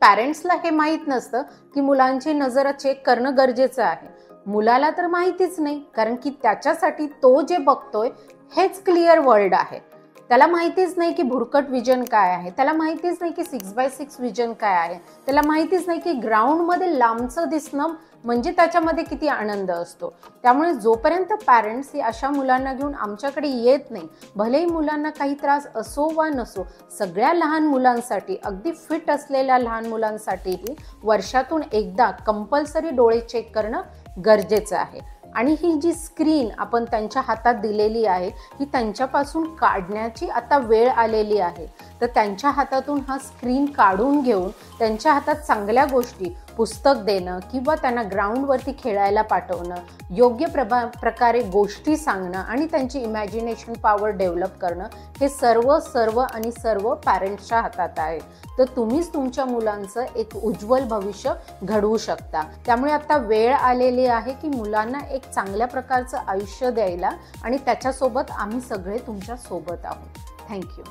पॅरेंट्सला हे माहीत नसतं की मुलांची नजर चेक करणं गरजेचं आहे. मुलाला तर माहितीच नाही, कारण की त्याच्यासाठी तो जे बघतोय हेच क्लिअर वर्ल्ड आहे. त्याला माहितीच नाही की भुरकट विजन काय आहे, त्याला माहितीच नाही की 6x6 विजन काय आहे, त्याला माहितीच नाही की ग्राउंडमध्ये लांबचं दिसणं म्हणजे त्याच्यामध्ये किती आनंद असतो. त्यामुळे जोपर्यंत पॅरेंट्स ही अशा मुलांना घेऊन आमच्याकडे येत नाही, भलेही मुलांना काही त्रास असो वा नसो, सगळ्या लहान मुलांसाठी, अगदी फिट असलेल्या लहान मुलांसाठीही वर्षातून एकदा कंपल्सरी डोळे चेक करणं गरजेचं आहे. आणि ही जी स्क्रीन आपण त्यांच्या हातात दिलेली आहे ही त्यांच्यापासून काढण्याची आता वेळ आलेली आहे. तर त्यांच्या हातातून हा स्क्रीन काढून घेऊन त्यांच्या हातात चांगल्या गोष्टी, पुस्तक देणं किंवा त्यांना ग्राउंडवरती खेळायला पाठवणं, योग्य प्रकारे गोष्टी सांगणं आणि त्यांची इमॅजिनेशन पॉवर डेव्हलप करणं, हे सर्व पॅरेंट्सच्या हातात आहे. तर तुम्हीच तुमच्या मुलांचं एक उज्ज्वल भविष्य घडवू शकता. त्यामुळे आता वेळ आलेली आहे की मुलांना एक चांगल्या प्रकारचं आयुष्य द्यायला, आणि त्याच्यासोबत आम्ही सगळे तुमच्या सोबत आहोत. थँक्यू.